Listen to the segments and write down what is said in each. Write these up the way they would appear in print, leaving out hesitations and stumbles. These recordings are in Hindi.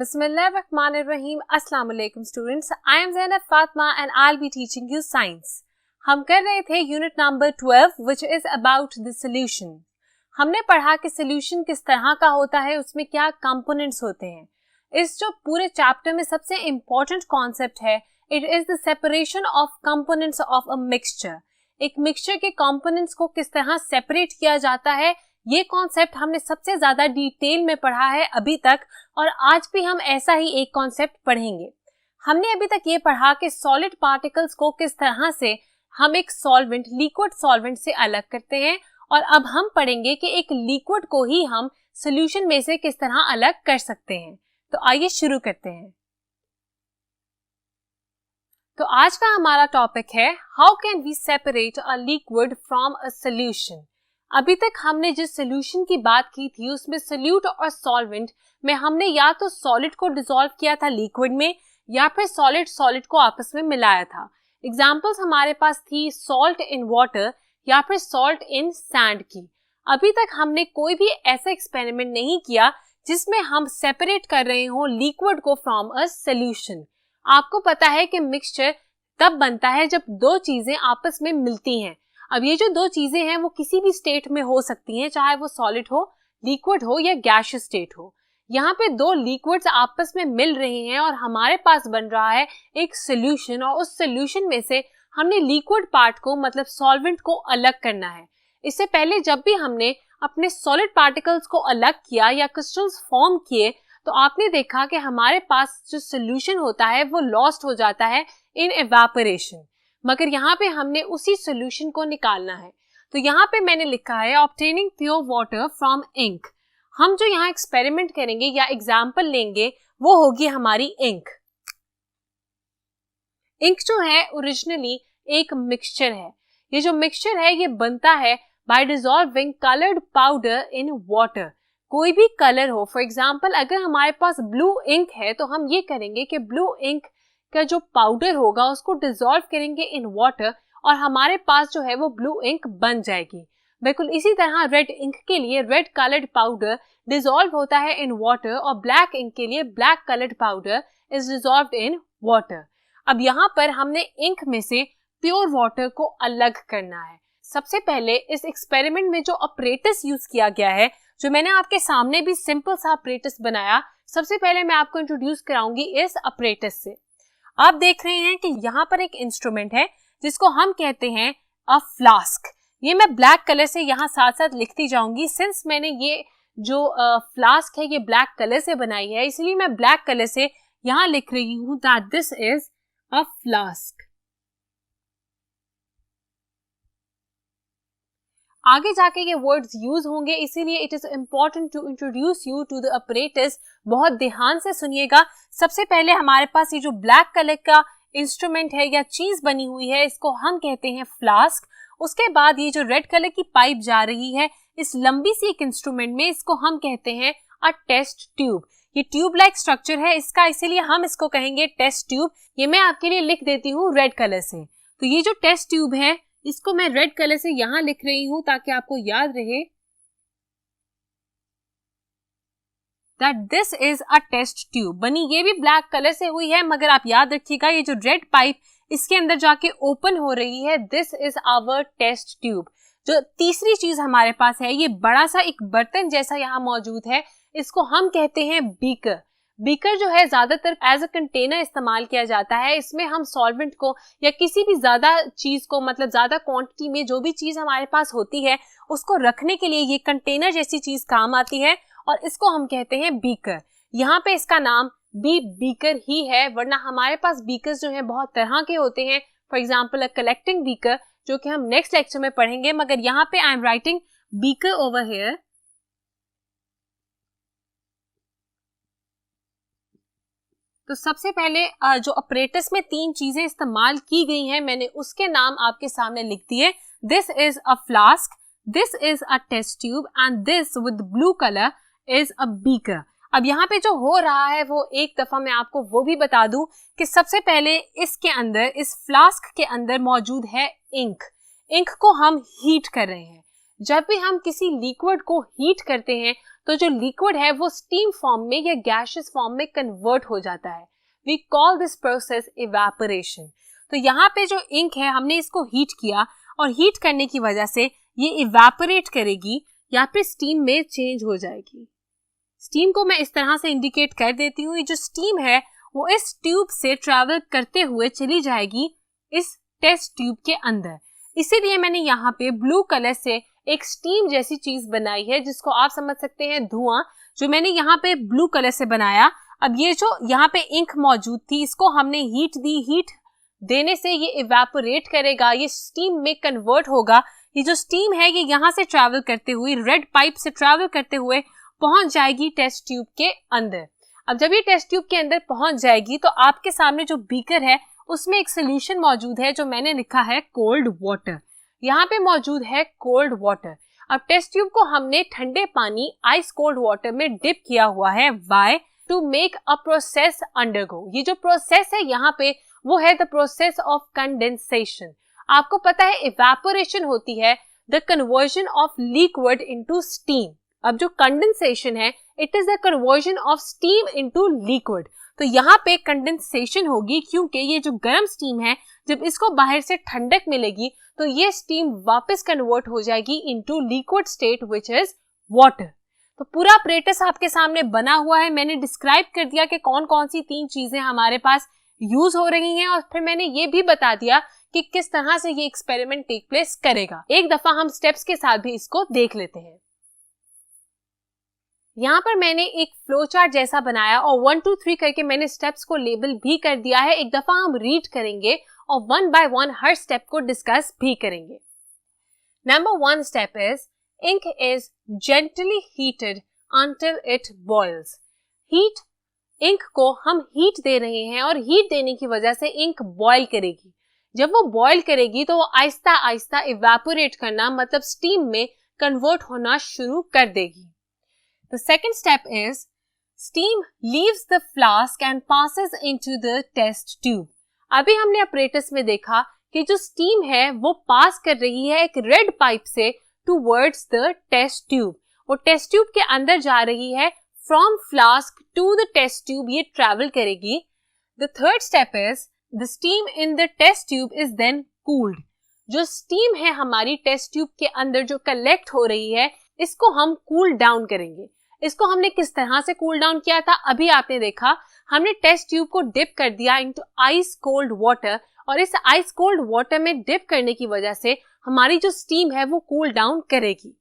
Bismillahirrahmanirrahim. Assalamu alaikum students. I am Zainab Fatma and I'll be teaching you science. हम कर रहे थे unit number 12 which is about the solution. हमने पढ़ा कि solution किस तरह का होता है, उसमें क्या components होते हैं. इस जो पूरे चैप्टर में सबसे important concept है, it is the separation of components of a mixture. एक mixture के components को किस तरह separate किया जाता है, ये कॉन्सेप्ट हमने सबसे ज्यादा डिटेल में पढ़ा है अभी तक और आज भी हम ऐसा ही एक कॉन्सेप्ट पढ़ेंगे. हमने अभी तक ये पढ़ा कि सॉलिड पार्टिकल्स को किस तरह से हम एक सॉल्वेंट लिक्विड सॉल्वेंट से अलग करते हैं और अब हम पढ़ेंगे कि एक लिक्विड को ही हम सॉल्यूशन में से किस तरह अलग कर सकते हैं. तो आइए शुरू करते हैं. तो आज का हमारा टॉपिक है how can we separate a liquid from a solution. अभी तक हमने जिस सॉल्यूशन की बात की थी उसमें सोल्यूट और सॉल्वेंट में हमने या तो सॉलिड को डिसॉल्व किया था लिक्विड में या फिर सॉलिड को आपस में मिलाया था. एग्जांपल्स हमारे पास थी सॉल्ट इन वाटर या फिर सॉल्ट इन सैंड की. अभी तक हमने कोई भी ऐसा एक्सपेरिमेंट नहीं किया जिसमें हम सेपरेट कर रहे हो लिक्विड को फ्रॉम अ सॉल्यूशन. आपको पता है कि मिक्सचर तब बनता है जब दो चीजें आपस में मिलती हैं. अब ये जो दो चीजें हैं वो किसी भी स्टेट में हो सकती हैं, चाहे वो सॉलिड हो, लिक्विड हो या गैसियस स्टेट हो. यहाँ पे दो लिक्विड्स आपस में मिल रहे हैं और हमारे पास बन रहा है एक सॉल्यूशन और उस सॉल्यूशन में से हमने लिक्विड पार्ट को मतलब सॉल्वेंट को अलग करना है. इससे पहले जब भी हमने अपने सॉलिड पार्टिकल्स को अलग किया या क्रिस्टल्स फॉर्म किए तो आपने देखा कि हमारे पास जो सॉल्यूशन होता है वो लॉस्ट हो जाता है इन एवेपोरेशन. मगर यहाँ पे हमने उसी सॉल्यूशन को निकालना है. तो यहाँ पे मैंने लिखा है obtaining pure water from ink. हम जो यहाँ एक्सपेरिमेंट करेंगे या एग्जाम्पल लेंगे वो होगी हमारी इंक. इंक जो है ओरिजिनली एक मिक्सचर है. ये जो मिक्सचर है ये बनता है bye dissolving coloured powder in water. कोई भी कलर हो, फॉर एग्जाम्पल अगर हमारे पास ब्लू इंक है तो हम ये करेंगे कि ब्लू इंक का जो पाउडर होगा उसको डिसॉल्व करेंगे इन वाटर और हमारे पास जो है वो ब्लू इंक बन जाएगी. बिल्कुल इसी तरह रेड इंक के लिए रेड कलर्ड पाउडर डिसॉल्व होता है इन वाटर और ब्लैक इंक के लिए black coloured powder is dissolved in water. अब यहाँ पर हमने इंक में से प्योर वाटर को अलग करना है. सबसे पहले इस एक्सपेरिमेंट में जो अपरेटस यूज किया गया है, जो मैंने आपके सामने भी सिंपल सा अपरेटस बनाया, सबसे पहले मैं आपको इंट्रोड्यूस कराऊंगी इस अपरेटस से. आप देख रहे हैं कि यहाँ पर एक इंस्ट्रूमेंट है जिसको हम कहते हैं अ फ्लास्क. ये मैं ब्लैक कलर से यहाँ साथ साथ लिखती जाऊंगी. सिंस मैंने ये जो फ्लास्क है ये ब्लैक कलर से बनाई है इसलिए मैं ब्लैक कलर से यहाँ लिख रही हूँ that this is a flask. आगे जाके ये वर्ड्स यूज होंगे इसीलिए it is important to introduce you to the apparatus. बहुत ध्यान से सुनिएगा. सबसे पहले हमारे पास ये जो ब्लैक कलर का इंस्ट्रूमेंट है या चीज बनी हुई है इसको हम कहते हैं फ्लास्क. उसके बाद ये जो रेड कलर की पाइप जा रही है इस लंबी सी एक इंस्ट्रूमेंट में, इसको हम कहते हैं अ टेस्ट ट्यूब. ये ट्यूब लाइक स्ट्रक्चर है इसका, इसीलिए हम इसको कहेंगे टेस्ट ट्यूब. ये मैं आपके लिए लिख देती हूँ रेड कलर से. तो ये जो टेस्ट ट्यूब है इसको मैं रेड कलर से यहाँ लिख रही हूँ ताकि आपको याद रहे that this is a test tube. बनी ये भी ब्लैक कलर से हुई है मगर आप याद रखिएगा ये जो रेड पाइप इसके अंदर जाके ओपन हो रही है, this is our test tube. जो तीसरी चीज हमारे पास है ये बड़ा सा एक बर्तन जैसा यहाँ मौजूद है, इसको हम कहते हैं बीकर. बीकर जो है ज्यादातर एज अ कंटेनर इस्तेमाल किया जाता है. इसमें हम सॉल्वेंट को या किसी भी ज्यादा चीज को मतलब ज्यादा क्वांटिटी में जो भी चीज हमारे पास होती है उसको रखने के लिए ये कंटेनर जैसी चीज काम आती है और इसको हम कहते हैं बीकर. यहाँ पे इसका नाम भी बीकर ही है वरना हमारे पास बीकर्स जो है बहुत तरह के होते हैं. For example a collecting beaker जो कि हम नेक्स्ट लेक्चर में पढ़ेंगे, मगर यहाँ पे I am writing beaker over here. तो सबसे पहले जो अपरेटस में तीन चीजें इस्तेमाल की गई हैं मैंने उसके नाम आपके सामने लिख दिए. This is a flask, this is a test tube and this with blue colour is a beaker. अब यहाँ पे जो हो रहा है वो एक दफा मैं आपको वो भी बता दूं कि सबसे पहले इसके अंदर इस फ्लास्क के अंदर मौजूद है इंक. इंक को हम हीट कर रहे हैं. जब भी हम किसी लिक्विड को हीट करते हैं तो जो लिक्विड है वो स्टीम फॉर्म में या गैशियस फॉर्म में कन्वर्ट हो जाता है। We call this process evaporation. तो यहाँ पे जो इंक है हमने इसको हीट किया और हीट करने की वजह से ये इवेपोरेट करेगी या फिर स्टीम में चेंज हो जाएगी। स्टीम को मैं इस तरह से इंडिकेट कर देती हूँ। ये जो स्टीम है वो इस ट्यूब से ट्रैवल करते हुए चली जाएगी इस टेस्ट ट्यूब के अंदर। इसीलिए मैंने यहाँ पे ब्लू कलर से एक स्टीम जैसी चीज बनाई है जिसको आप समझ सकते हैं धुआं, जो मैंने यहाँ पे ब्लू कलर से बनाया। अब ये जो यहाँ पे इंक मौजूद थी इसको हमने हीट दी, हीट देने से ये इवेपोरेट करेगा, ये स्टीम में कन्वर्ट होगा। ये जो स्टीम है ये यहाँ से ट्रैवल करते हुए रेड पाइप से ट्रैवल करते हुए पहुंच जाएगी टेस्ट ट्यूब के अंदर। अब जब ये टेस्ट ट्यूब के अंदर पहुंच जाएगी तो आपके सामने जो बीकर है उसमें एक सोल्यूशन मौजूद है जो मैंने लिखा है कोल्ड वाटर। यहाँ पे मौजूद है कोल्ड वाटर। अब टेस्ट ट्यूब को हमने ठंडे पानी आइस कोल्ड वाटर में डिप किया हुआ है। Why? To make a process undergo. ये जो प्रोसेस है यहाँ पे वो है द प्रोसेस ऑफ कंडेंसेशन। आपको पता है इवेपोरेशन होती है the conversion of liquid into steam. अब जो कंडेंसेशन है it is the conversion of steam into liquid. तो यहाँ पे कंडेंसेशन होगी क्योंकि ये जो गर्म स्टीम है जब इसको बाहर से ठंडक मिलेगी तो ये स्टीम वापस कन्वर्ट हो जाएगी into liquid state which is water. तो पूरा अपरेटस आपके सामने बना हुआ है। मैंने डिस्क्राइब कर दिया कि कौन कौन सी 3 चीजें हमारे पास यूज हो रही हैं और फिर मैंने ये भी बता दिया कि किस तरह से ये एक्सपेरिमेंट टेक प्लेस करेगा। एक दफा हम स्टेप्स के साथ भी इसको देख लेते हैं। यहाँ पर मैंने एक फ्लो चार्ट जैसा बनाया और 1 2 3 करके मैंने स्टेप्स को लेबल भी कर दिया है। एक दफा हम रीड करेंगे और 1 बाय 1 हर स्टेप को डिस्कस भी करेंगे। Number 1 step is ink is gently heated until it boils. Heat, ink को हम हीट दे रहे हैं और हीट देने की वजह से इंक बॉयल करेगी। जब वो बॉयल करेगी तो वो आहिस्ता आहिस्ता इवेपोरेट करना मतलब स्टीम में कन्वर्ट होना शुरू कर देगी। The second step is steam leaves the flask and passes into the test tube. अभी हमने अपरेटस में देखा कि जो स्टीम है वो पास कर रही है एक रेड पाइप से towards the test tube। वो टेस्ट ट्यूब के अंदर जा रही है। From flask to the test tube ये ट्रैवल करेगी। The third step is the steam in the test tube is then cooled। जो स्टीम है हमारी टेस्ट ट्यूब के अंदर जो कलेक्ट हो रही है इसको हम कूल डाउन करेंगे। इसको हमने किस तरह से कूल डाउन किया था अभी आपने देखा। हमने टेस्ट ट्यूब को डिप कर दिया इनटू आइस कोल्ड वाटर और इस आइस कोल्ड वाटर में डिप करने की वजह से हमारी जो स्टीम है वो कूल डाउन करेगी।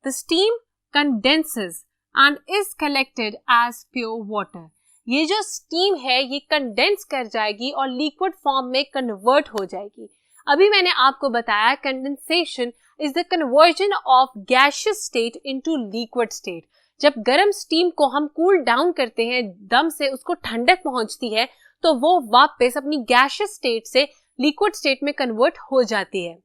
The steam condenses and is collected as pure water. ये जो स्टीम है ये कंडेंस कर जाएगी और लिक्विड फॉर्म में कन्वर्ट हो जाएगी। अभी मैंने आपको बताया condensation is the conversion of gaseous state into liquid state. जब गर्म स्टीम को हम कूल डाउन करते हैं, दम से उसको ठंडक पहुंचती है तो वो वापस अपनी गैसियस स्टेट से लिक्विड स्टेट में कन्वर्ट हो जाती है।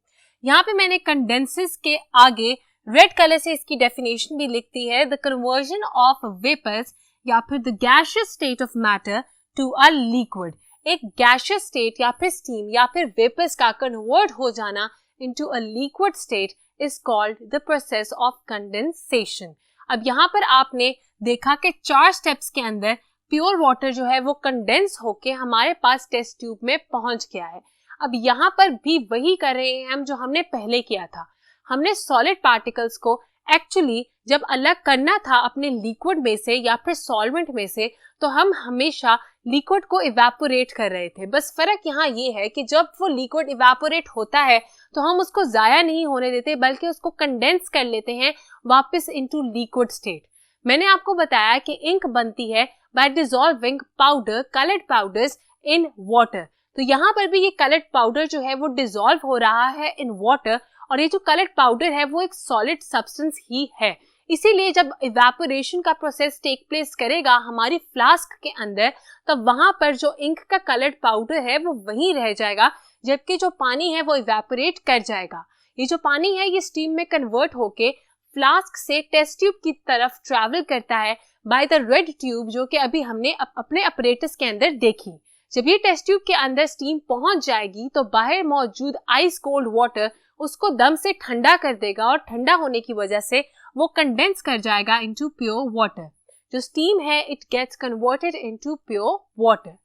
यहाँ पे मैंने कंडेंसेस के आगे रेड कलर से इसकी डेफिनेशन भी लिखती है द कन्वर्जन ऑफ वेपर्स या फिर the gaseous state of matter to a liquid. एक गैसियस स्टेट या फिर स्टीम या फिर वेपर्स का कन्वर्ट हो जाना into a liquid state is called the process of condensation. अब यहाँ पर आपने देखा कि 4 स्टेप्स के अंदर प्योर वाटर जो है वो कंडेंस होके हमारे पास टेस्ट ट्यूब में पहुंच गया है। अब यहाँ पर भी वही कर रहे हैं हम जो हमने पहले किया था। हमने सॉलिड पार्टिकल्स को एक्चुअली जब अलग करना था अपने लिक्विड में से या फिर सॉल्वेंट में से तो हम हमेशा लिक्विड को इवेपोरेट कर रहे थे। बस फर्क यहाँ ये है कि जब वो लिक्विड इवेपोरेट होता है तो हम उसको जाया नहीं होने देते बल्कि उसको कंडेंस कर लेते हैं वापस इनटू लिक्विड स्टेट। मैंने आपको बताया कि इंक बनती है bye dissolving powder coloured powders in water. तो यहाँ पर भी ये कलर्ड पाउडर जो है वो डिसॉल्व हो रहा है इन वाटर और ये जो कलर्ड पाउडर है वो एक सॉलिड सब्सटेंस ही है। इसीलिए जब इवेपोरेशन का प्रोसेस टेक प्लेस करेगा हमारी फ्लास्क के अंदर तब वहां पर जो इंक का कलर्ड पाउडर है वो वहीं रह जाएगा जबकि जो पानी है वो इवेपोरेट कर जाएगा। ये जो पानी है ये स्टीम में कन्वर्ट होके फ्लास्क से टेस्ट ट्यूब की तरफ ट्रैवल करता है बाय द रेड ट्यूब जो कि अभी हमने अपने अपरेटस के अंदर देखी। जब ये टेस्ट ट्यूब के अंदर स्टीम पहुंच जाएगी तो बाहर मौजूद आइस कोल्ड वाटर उसको दम से ठंडा कर देगा और ठंडा होने की वजह से वो कंडेंस कर जाएगा इनटू प्योर वाटर। जो स्टीम है it gets converted into pure water.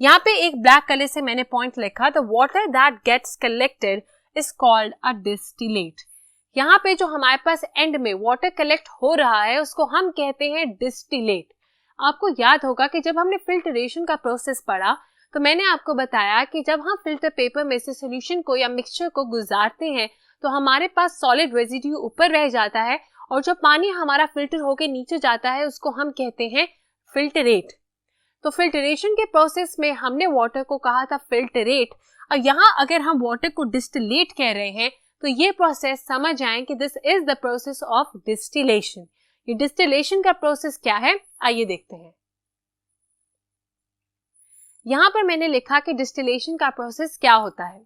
यहाँ पे एक ब्लैक कलर से मैंने पॉइंट लिखा, the water that gets collected is called a distillate. यहाँ पे जो हमारे पास एंड में वाटर कलेक्ट हो रहा है उसको हम कहते हैं डिस्टिलेट। आपको याद होगा कि जब हमने फिल्टरेशन का प्रोसेस पढ़ा तो मैंने आपको बताया कि जब हम फिल्टर पेपर में से सोल्यूशन को या मिक्सचर को गुजारते हैं तो हमारे पास सॉलिड रेजिड्यू ऊपर रह जाता है और जो पानी हमारा फिल्टर होके नीचे जाता है उसको हम कहते हैं फिल्टरेट। तो फिल्टरेशन के प्रोसेस में हमने वाटर को कहा था फिल्टरेट, और यहाँ अगर हम वाटर को डिस्टिलेट कह रहे हैं तो ये प्रोसेस समझ जाएं कि this is the process of distillation. ये डिस्टिलेशन का प्रोसेस क्या है आइए देखते हैं। यहाँ पर मैंने लिखा कि डिस्टिलेशन का प्रोसेस क्या होता है।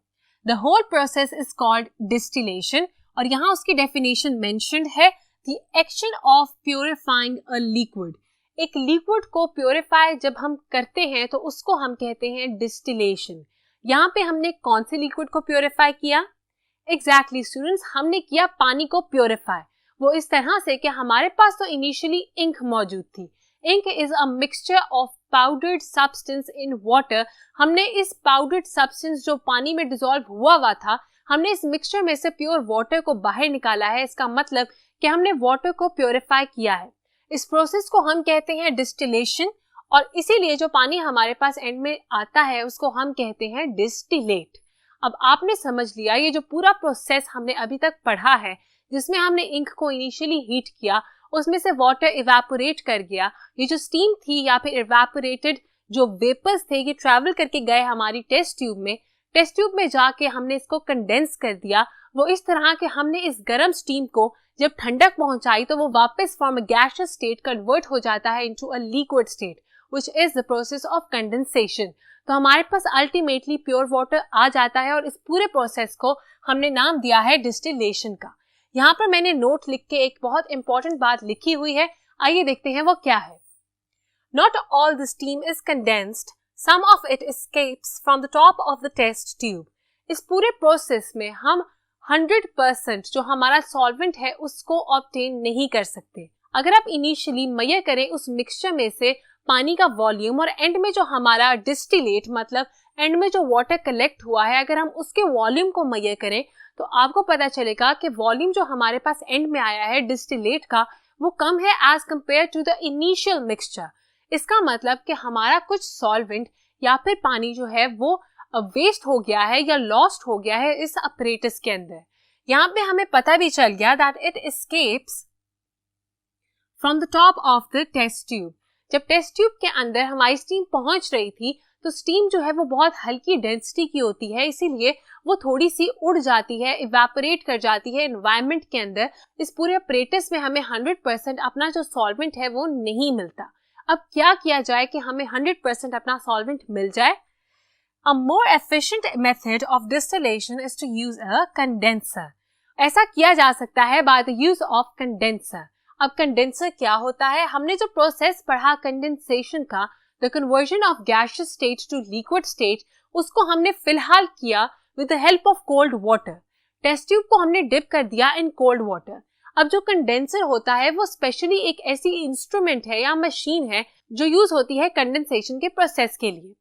The whole process is called distillation, और यहाँ उसकी डेफिनेशन मेंशन्ड है, the action of purifying a liquid. एक लिक्विड को प्योरीफाई जब हम करते हैं तो उसको हम कहते हैं डिस्टिलेशन। यहाँ पे हमने कौन से लिक्विड को प्योरीफाई किया? एग्जैक्टली स्टूडेंट्स, हमने किया पानी को प्योरीफाई। वो इस तरह से कि हमारे पास तो इनिशियली इंक मौजूद थी। Ink is a mixture of powdered substance in water. हमने इस पाउडर्ड सब्सटेंस जो पानी में डिसॉल्व हुआ था, हमने इस मिक्सचर में से प्योर वाटर को बाहर निकाला है। इसका मतलब कि हमने वाटर को प्योरीफाई किया है। इस प्रोसेस को हम कहते हैं डिस्टिलेशन, और इसीलिए जो पानी हमारे पास एंड में आता है उसको हम कहते हैं डिस्टिलेट। अब आपने समझ लिया ये जो पूरा प्रोसेस हमने अभी तक पढ़ा है, जिसमें हमने इंक को इनिशियली हीट किया, उसमें से वाटर इवेपोरेट कर गया। ये जो स्टीम थी या फिर इवेपोरेटेड जो वेपर्स थे ये ट्रैवल करके गए हमारी टेस्ट ट्यूब में। टेस्ट ट्यूब में जाके हमने इसको कंडेंस कर दिया। वो इस तरह के हमने इस गर्म स्टीम को जब ठंडक पहुंचाई तो वो वापस from a gaseous state convert हो जाता है into a liquid state, which is the process of condensation. तो हमारे पास अल्टीमेटली प्योर वाटर आ जाता है और इस पूरे प्रोसेस को हमने नाम दिया है डिस्टिलेशन का। यहाँ पर मैंने नोट लिख के एक बहुत इंपॉर्टेंट बात लिखी हुई है, आइए देखते हैं वो क्या है। Not all the steam is condensed, some of it escapes from the top of the test tube. इस पूरे प्रोसेस में हम 100% जो हमारा सॉल्वेंट है उसको ऑब्टेन नहीं कर सकते। अगर आप इनिशियली मेजर करें उस मिक्सचर में से पानी का वॉल्यूम और एंड में जो हमारा डिस्टिलेट मतलब एंड में जो वाटर कलेक्ट हुआ है, अगर हम उसके वॉल्यूम को मेजर करें तो आपको पता चलेगा कि वॉल्यूम जो हमारे पास एंड में आया है डिस्टिलेट का वो कम है as compare to the initial mixture. इसका मतलब कि हमारा कुछ सॉल्वेंट या फिर पानी जो है वो वेस्ट हो गया है या लॉस्ट हो गया है इस अपरेटस के अंदर। यहाँ पे हमें पता भी चल गया that it escapes from the top of the test tube. जब टेस्ट ट्यूब के अंदर हमारी स्टीम पहुंच रही थी तो स्टीम जो है वो बहुत हल्की डेंसिटी की होती है, इसीलिए वो थोड़ी सी उड़ जाती है, इवेपोरेट कर जाती है एनवायरनमेंट के अंदर। इस पूरे अपरेटस में हमें 100% अपना जो सॉल्वेंट है वो नहीं मिलता। अब क्या किया जाए कि हमें 100% अपना सॉल्वेंट मिल जाए? A more efficient method of distillation is to use a condenser. ऐसा किया जा सकता है by the use of condenser. अब कंडेंसर क्या होता है? हमने जो प्रोसेस पढ़ा कंडेंसेशन का, the conversion of gaseous state to liquid state, उसको हमने फिलहाल किया with the help of cold water. Test tube को हमने डिप कर दिया इन कोल्ड वाटर। अब जो कंडेंसर होता है वो स्पेशली एक ऐसी इंस्ट्रूमेंट है या मशीन है जो यूज होती है कंडेंसेशन के प्रोसेस के लिए।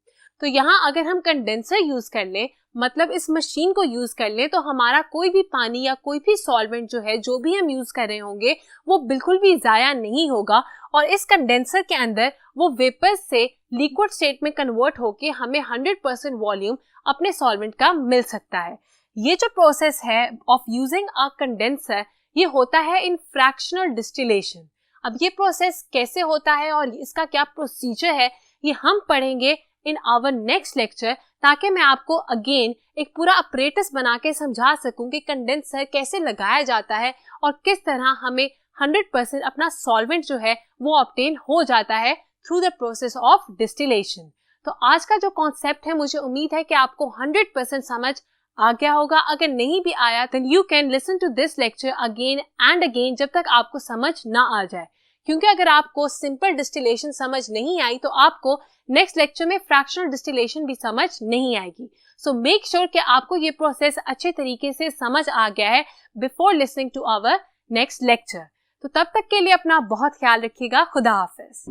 तो यहाँ अगर हम कंडेंसर यूज कर ले, मतलब इस मशीन को यूज कर ले, तो हमारा कोई भी पानी या कोई भी सॉल्वेंट जो है जो भी हम यूज कर रहे होंगे वो बिल्कुल भी जाया नहीं होगा और इस कंडेंसर के अंदर वो वेपर्स से लिक्विड स्टेट में कन्वर्ट होके हमें 100% वॉल्यूम अपने सॉल्वेंट का मिल सकता है। ये जो प्रोसेस है ऑफ यूजिंग अ कंडेंसर ये होता है इन फ्रैक्शनल डिस्टिलेशन। अब ये प्रोसेस कैसे होता है और इसका क्या प्रोसीजर है ये हम पढ़ेंगे इन आवर नेक्स्ट लेक्चर, ताकि मैं आपको अगेन एक पूरा अपरेटस बना के समझा सकूं कि कंडेंसर कैसे लगाया जाता है और किस तरह हमें 100% अपना सॉल्वेंट जो है वो ऑब्टेन हो जाता है through the process of distillation. तो आज का जो कॉन्सेप्ट है मुझे उम्मीद है कि आपको 100% समझ आ गया होगा। अगर नहीं भी आया then you can listen to this lecture again and again जब तक आपको समझ ना आ जाए, क्योंकि अगर आपको सिंपल डिस्टिलेशन समझ नहीं आई तो आपको नेक्स्ट लेक्चर में फ्रैक्शनल डिस्टिलेशन भी समझ नहीं आएगी। सो मेक श्योर कि आपको ये प्रोसेस अच्छे तरीके से समझ आ गया है before listening to our next lecture. तो तब तक के लिए अपना बहुत ख्याल रखिएगा। खुदा हाफिज।